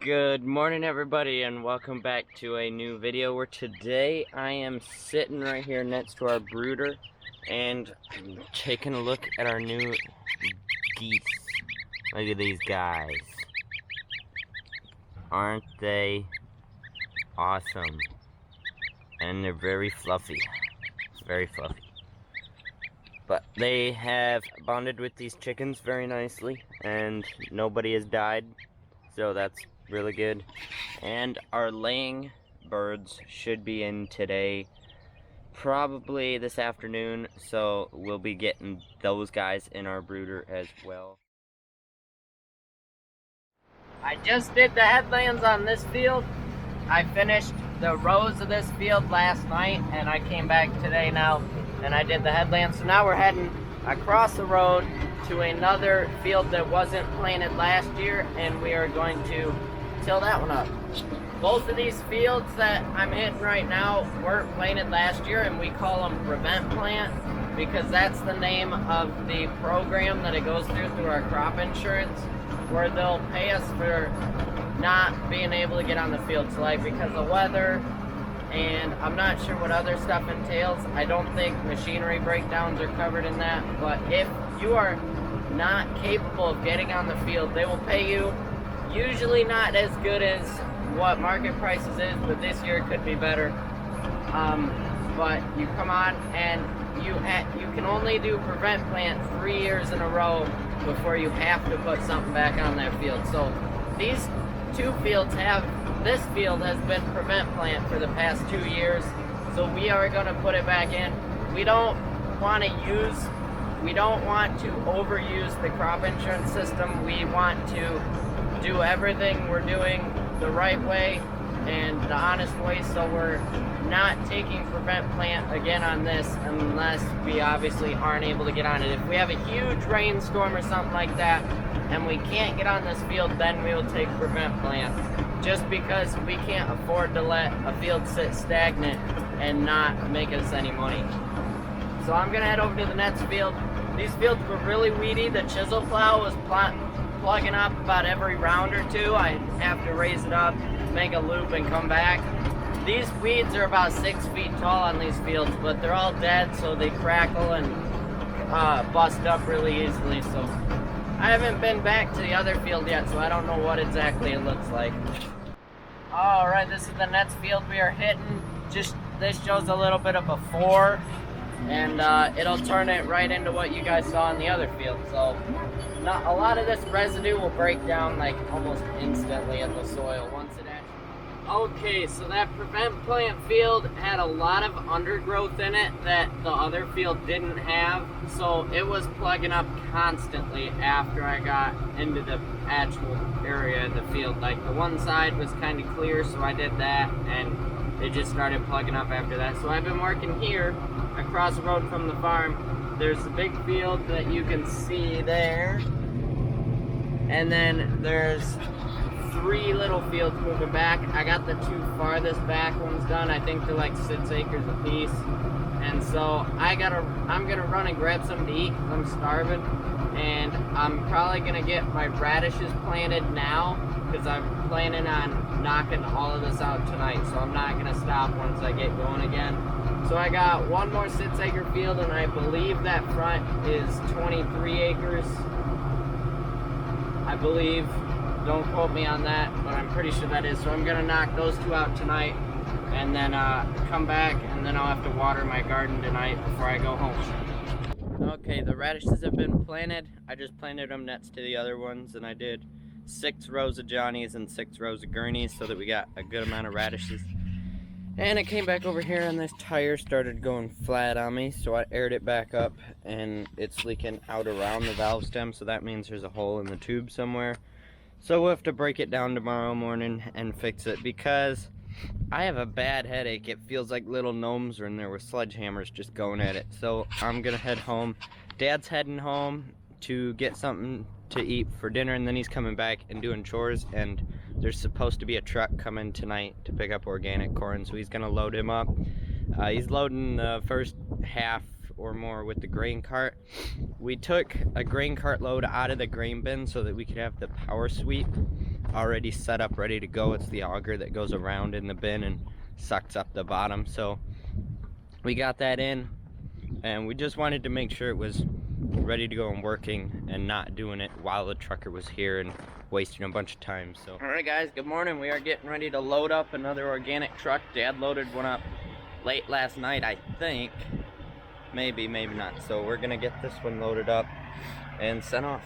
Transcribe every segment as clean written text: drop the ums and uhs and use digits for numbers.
Good morning everybody and welcome back to a new video where today I am sitting right here next to our brooder and taking a look at our new geese. Look at these guys. Aren't they awesome? And they're very fluffy. It's very fluffy. But they have bonded with these chickens very nicely and nobody has died. So that's really good. And our laying birds should be in today, probably this afternoon, so we'll be getting those guys in our brooder as well. I just did the headlands on this field. I finished the rows of this field last night and I came back today now and I did the headlands. So now we're heading across the road to another field that wasn't planted last year and we are going to till that one up. Both of these fields that I'm hitting right now weren't planted last year and we call them Prevent Plant because that's the name of the program that it goes through our crop insurance, where they'll pay us for not being able to get on the field, so like because of weather, and I'm not sure what other stuff entails. I don't think machinery breakdowns are covered in that, but if you are not capable of getting on the field, they will pay you. Usually not as good as what market prices is, but this year it could be better. But you come on and you can only do Prevent Plant 3 years in a row before you have to put something back on that field. So these two fields this field has been Prevent Plant for the past 2 years, so we are going to put it back in. We don't want to overuse the crop insurance system. We want to do everything we're doing the right way and the honest way, so we're not taking Prevent Plant again on this unless we obviously aren't able to get on it. If we have a huge rainstorm or something like that and we can't get on this field, then we will take Prevent Plant, just because we can't afford to let a field sit stagnant and not make us any money. So I'm gonna head over to the next field. These fields were really weedy. The chisel plow was plugging up about every round or two. I have to raise it up, make a loop, and come back. These weeds are about 6 feet tall on these fields, but they're all dead, so they crackle and bust up really easily. So I haven't been back to the other field yet, so I don't know what exactly it looks like. Alright, this is the next field we are hitting. This shows a little bit of before, and it'll turn it right into what you guys saw in the other field. So a lot of this residue will break down like almost instantly in the soil once it actually... Okay, so that Prevent Plant field had a lot of undergrowth in it that the other field didn't have, so it was plugging up constantly after I got into the actual area of the field. Like the one side was kind of clear, so I did that and it just started plugging up after that. So I've been working here across the road from the farm. There's a big field that you can see there, and then there's 3 little fields moving back. I got the 2 farthest back ones done. I think they're like 6 acres apiece, and so I'm gonna run and grab something to eat. I'm starving, and I'm probably gonna get my radishes planted now because I'm planning on knocking all of this out tonight, so I'm not gonna stop once I get going again. So I got 1 more 6 acre field, and I believe that front is 23 acres. I believe, don't quote me on that, but I'm pretty sure that is. So I'm gonna knock those 2 out tonight and then come back, and then I'll have to water my garden tonight before I go home. Okay, the radishes have been planted. I just planted them next to the other ones, and I did 6 rows of Johnnies and 6 rows of Gurneys so that we got a good amount of radishes. And I came back over here and this tire started going flat on me, so I aired it back up and it's leaking out around the valve stem, so that means there's a hole in the tube somewhere. So we'll have to break it down tomorrow morning and fix it because I have a bad headache. It feels like little gnomes are in there with sledgehammers just going at it. So I'm gonna head home. Dad's heading home to get something to eat for dinner, and then he's coming back and doing chores, and there's supposed to be a truck coming tonight to pick up organic corn, so he's gonna load him up. He's loading the first half or more with the grain cart. We took a grain cart load out of the grain bin so that we could have the power sweep, already set up, ready to go. It's the auger that goes around in the bin and sucks up the bottom. So we got that in, and we just wanted to make sure it was ready to go and working and not doing it while the trucker was here and wasting a bunch of time. So all right guys, good morning. We are getting ready to load up another organic truck. Dad loaded one up late last night, I think. Maybe not. So we're gonna get this one loaded up and sent off.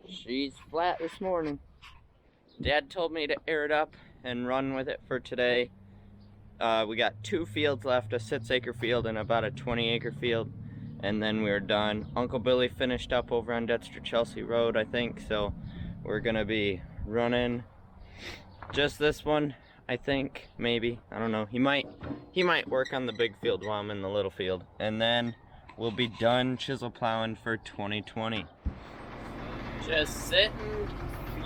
She's flat this morning. Dad told me to air it up and run with it for today. We got 2 fields left, a 6-acre field and about a 20-acre field, and then we're done. Uncle Billy finished up over on Dexter Chelsea Road, I think, so we're gonna be running just this one, I think, maybe. I don't know. He might work on the big field while I'm in the little field, and then we'll be done chisel plowing for 2020. Just sitting,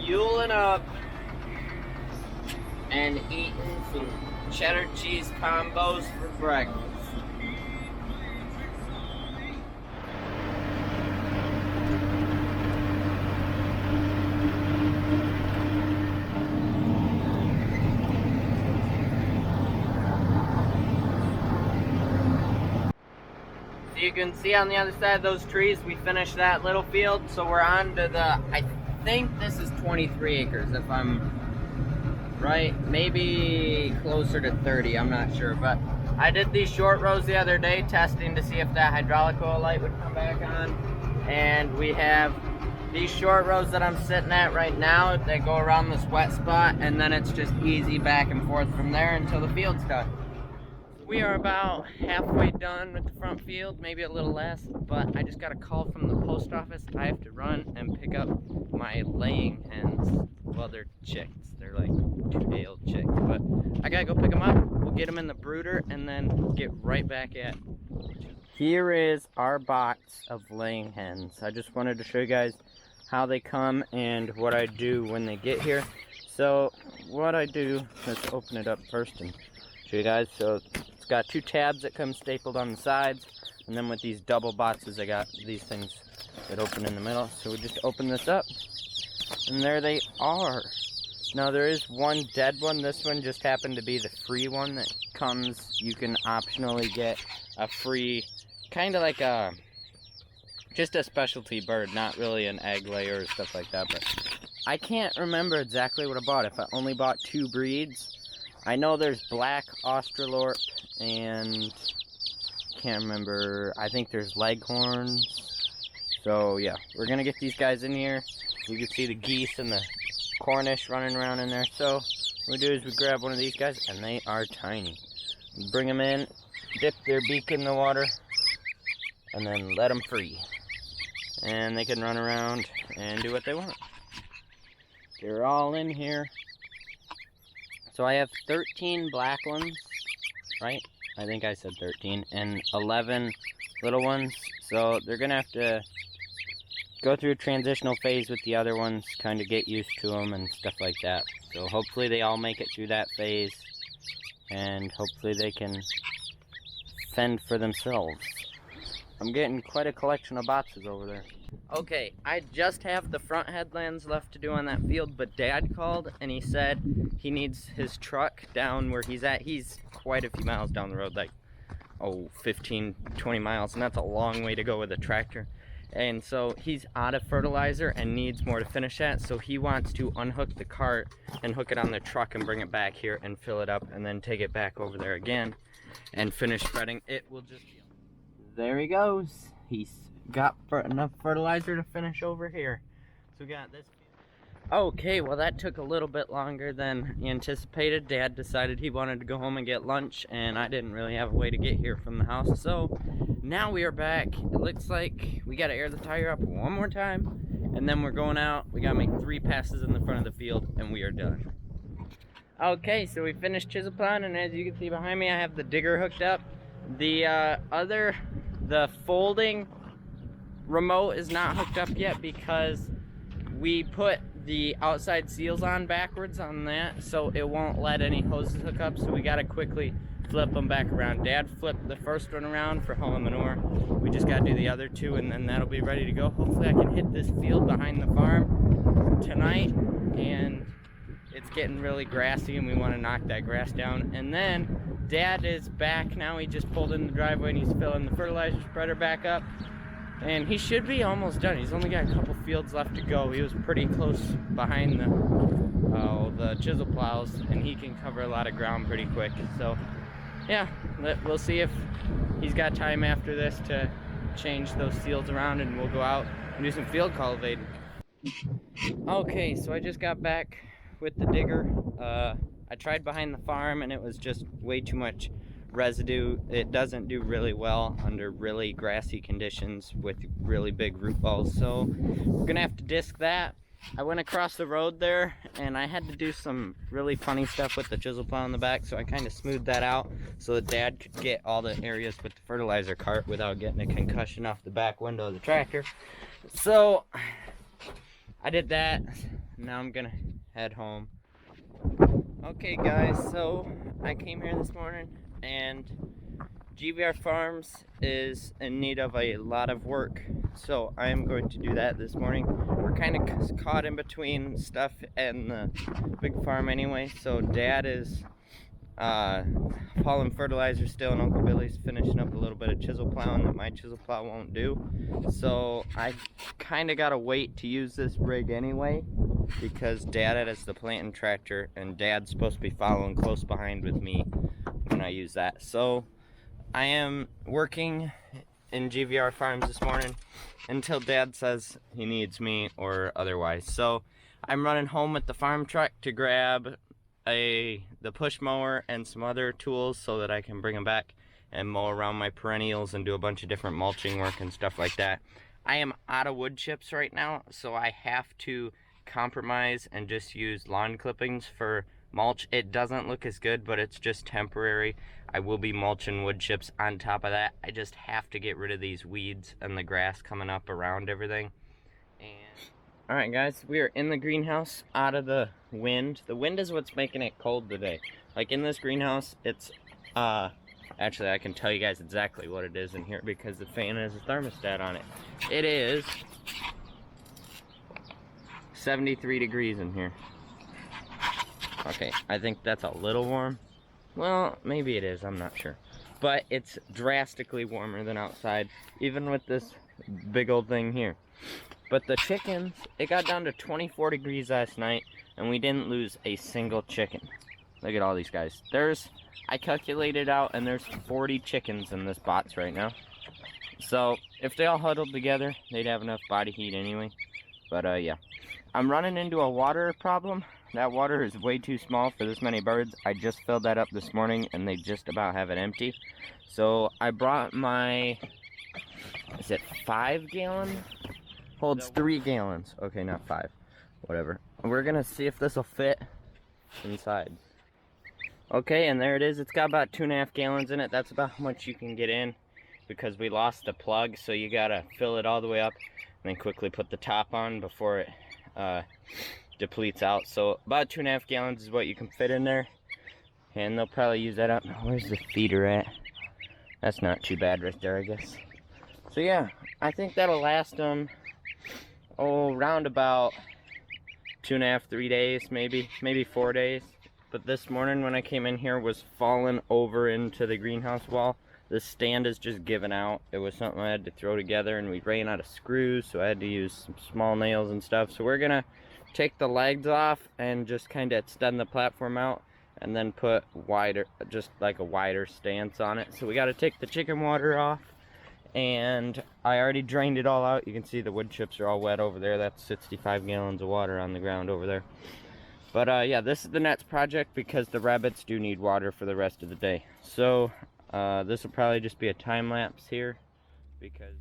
fueling up, and eating some cheddar cheese combos for breakfast. So you can see on the other side of those trees, we finished that little field, so we're on to the, I think this is 23 acres, if I'm right, maybe closer to 30, I'm not sure, but I did these short rows the other day, testing to see if that hydraulic oil light would come back on, and we have these short rows that I'm sitting at right now, that go around this wet spot, and then it's just easy back and forth from there until the field's done. We are about halfway done with the front field, maybe a little less, but I just got a call from the post office. I have to run and pick up my laying hens. Well, they're chicks. They're like 2-day-old chicks, but I gotta go pick them up. We'll get them in the brooder and then get right back at. Here is our box of laying hens. I just wanted to show you guys how they come and what I do when they get here. So what I do, let's open it up first and show you guys. So it's got 2 tabs that come stapled on the sides, and then with these double boxes I got these things that open in the middle. So we just open this up and there they are. Now there is one dead one. This one just happened to be the free one that comes. You can optionally get a free, kind of like a, just a specialty bird, not really an egg layer or stuff like that. But I can't remember exactly what I bought, if I only bought 2 breeds. I know there's black Australorp and can't remember, I think there's Leghorns. So yeah, we're gonna get these guys in here. You can see the geese and the Cornish running around in there. So what we do is we grab one of these guys, and they are tiny. We bring them in, dip their beak in the water, and then let them free. And they can run around and do what they want. They're all in here. So I have 13 black ones, right? I think I said 13, and 11 little ones. So they're gonna have to go through a transitional phase with the other ones, kind of get used to them and stuff like that. So hopefully they all make it through that phase, and hopefully they can fend for themselves. I'm getting quite a collection of boxes over there. Okay, I just have the front headlands left to do on that field, but Dad called and he said he needs his truck down where he's at. He's quite a few miles down the road, like, 15, 20 miles, and that's a long way to go with a tractor. And so he's out of fertilizer and needs more to finish at, so he wants to unhook the cart and hook it on the truck and bring it back here and fill it up and then take it back over there again and finish spreading. It will just be... There he goes. He's got enough fertilizer to finish over here. So we got this. Okay, well that took a little bit longer than anticipated. Dad decided he wanted to go home and get lunch, and I didn't really have a way to get here from the house. So now we are back. It looks like we gotta air the tire up one more time, and then we're going out. We gotta make 3 passes in the front of the field, and we are done. Okay, so we finished chisel plowing, and as you can see behind me, I have the digger hooked up. The folding remote is not hooked up yet because we put the outside seals on backwards on that, so it won't let any hoses hook up, so we gotta quickly flip them back around. Dad flipped the first one around for hauling manure. We just gotta do the other two, and then that'll be ready to go. Hopefully I can hit this field behind the farm tonight, and it's getting really grassy and we want to knock that grass down. And then Dad is back now. He just pulled in the driveway and he's filling the fertilizer spreader back up, and he should be almost done. He's only got a couple fields left to go. He was pretty close behind the chisel plows, and he can cover a lot of ground pretty quick. So yeah, we'll see if he's got time after this to change those seals around, and we'll go out and do some field cultivating. Okay, so I just got back with the digger. I tried behind the farm and it was just way too much residue. It doesn't do really well under really grassy conditions with really big root balls, so we're gonna have to disc that. I went across the road there and I had to do some really funny stuff with the chisel plow in the back, so I kind of smoothed that out so that Dad could get all the areas with the fertilizer cart without getting a concussion off the back window of the tractor. So I did that. Now I'm gonna head home. Okay guys, so I came here this morning and GVR Farms is in need of a lot of work, so I am going to do that this morning. We're kind of caught in between stuff and the big farm anyway, so Dad is hauling fertilizer still, and Uncle Billy's finishing up a little bit of chisel plowing that my chisel plow won't do. So I kind of gotta wait to use this rig anyway, because Dad has the planting tractor and Dad's supposed to be following close behind with me when I use that. So I am working in GVR Farms this morning until Dad says he needs me or otherwise. So I'm running home with the farm truck to grab the push mower and some other tools so that I can bring them back and mow around my perennials and do a bunch of different mulching work and stuff like that. I am out of wood chips right now, so I have to compromise and just use lawn clippings for mulch. It doesn't look as good, but it's just temporary. I will be mulching wood chips on top of that. I just have to get rid of these weeds and the grass coming up around everything. And alright guys, we are in the greenhouse, out of the wind. The wind is what's making it cold today. Like in this greenhouse, it's actually I can tell you guys exactly what it is in here because the fan has a thermostat on it. It is 73 degrees in here. Okay, I think that's a little warm. Well, maybe it is, I'm not sure. But it's drastically warmer than outside, even with this big old thing here. But the chickens, it got down to 24 degrees last night, and we didn't lose a single chicken. Look at all these guys. I calculated out, and there's 40 chickens in this box right now. So, if they all huddled together, they'd have enough body heat anyway. But, yeah. I'm running into a water problem. That water is way too small for this many birds. I just filled that up this morning, and they just about have it empty. So, I brought my, is it 5 gallon? Holds 3 gallons. Okay, not 5. Whatever. We're gonna see if this will fit inside. Okay, and there it is. It's got about 2.5 gallons in it. That's about how much you can get in because we lost the plug, so you gotta fill it all the way up and then quickly put the top on before it depletes out. So about 2.5 gallons is what you can fit in there, and they'll probably use that up. Where's the feeder at? That's not too bad right there, I guess. So yeah, I think that'll last them round about 2.5, 3 days, maybe 4 days. But this morning when I came in here was falling over into the greenhouse wall. The stand is just giving out. It was something I had to throw together, and we ran out of screws, so I had to use some small nails and stuff. So we're gonna take the legs off and just kind of extend the platform out and then put just like a wider stance on it. So we got to take the chicken water off, and I already drained it all out. You can see the wood chips are all wet over there. That's 65 gallons of water on the ground over there. But yeah, this is the next project because the rabbits do need water for the rest of the day. So this will probably just be a time lapse here because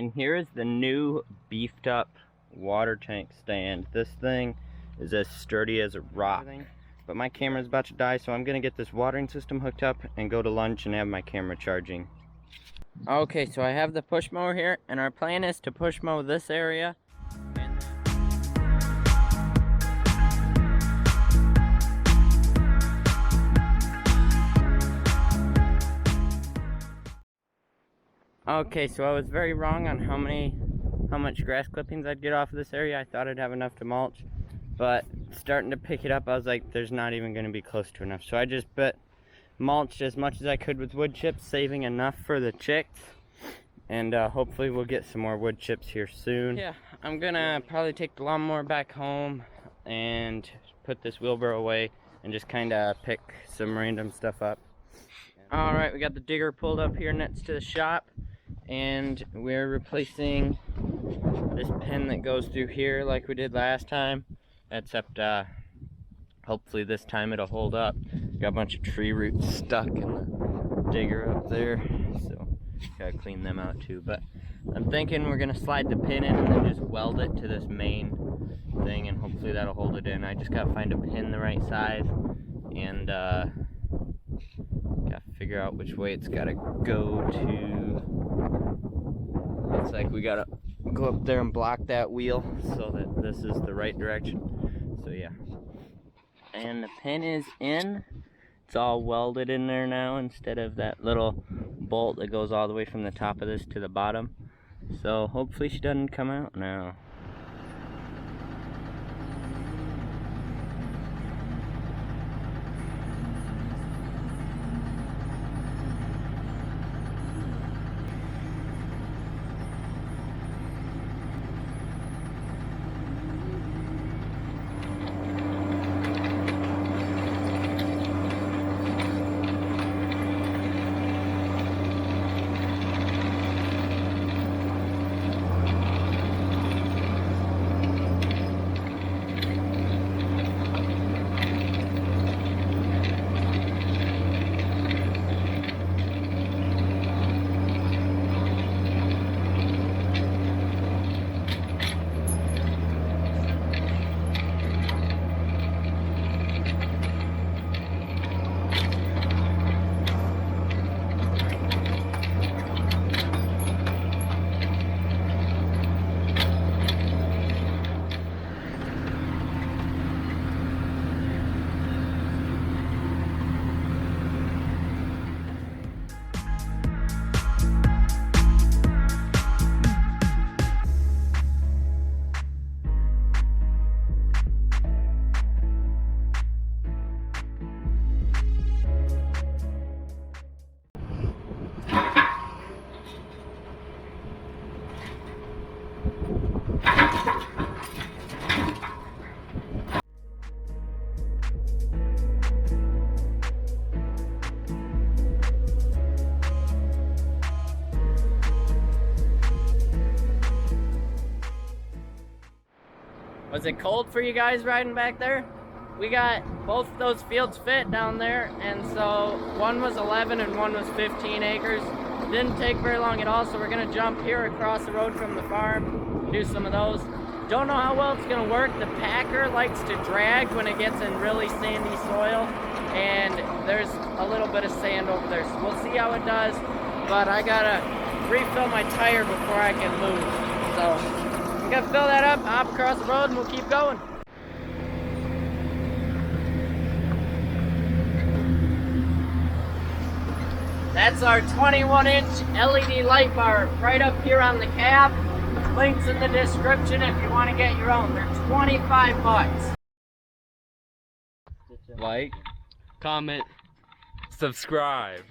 And here is the new beefed up water tank stand. This thing is as sturdy as a rock. But my camera's about to die, so I'm gonna get this watering system hooked up and go to lunch and have my camera charging. Okay, so I have the push mower here, and our plan is to push mow this area. Okay, so I was very wrong on how much grass clippings I'd get off of this area. I thought I'd have enough to mulch, but starting to pick it up, I was like, there's not even going to be close to enough. So I just mulched as much as I could with wood chips, saving enough for the chicks, and hopefully we'll get some more wood chips here soon. Yeah, I'm gonna probably take the lawnmower back home and put this wheelbarrow away and just kind of pick some random stuff up. All right, we got the digger pulled up here next to the shop, and we're replacing this pin that goes through here like we did last time, except hopefully this time it'll hold up. Got a bunch of tree roots stuck in the digger up there, so gotta clean them out too. But I'm thinking we're gonna slide the pin in and then just weld it to this main thing, and hopefully that'll hold it in. I just gotta find a pin the right size, and gotta figure out which way it's gotta go to. Looks like we gotta go up there and block that wheel so that this is the right direction. So yeah. And the pin is in. It's all welded in there now instead of that little bolt that goes all the way from the top of this to the bottom. So hopefully she doesn't come out now. Was it cold for you guys riding back there? We got both those fields fit down there, and so one was 11 and one was 15 acres. Didn't take very long at all, so we're gonna jump here across the road from the farm, do some of those. Don't know how well it's gonna work. The packer likes to drag when it gets in really sandy soil, and there's a little bit of sand over there, so we'll see how it does. But I gotta refill my tire before I can move. So I'm gonna fill that up, hop across the road, and we'll keep going. That's our 21-inch LED light bar right up here on the cab. Links in the description if you want to get your own. They're 25 bucks. Like, comment, subscribe.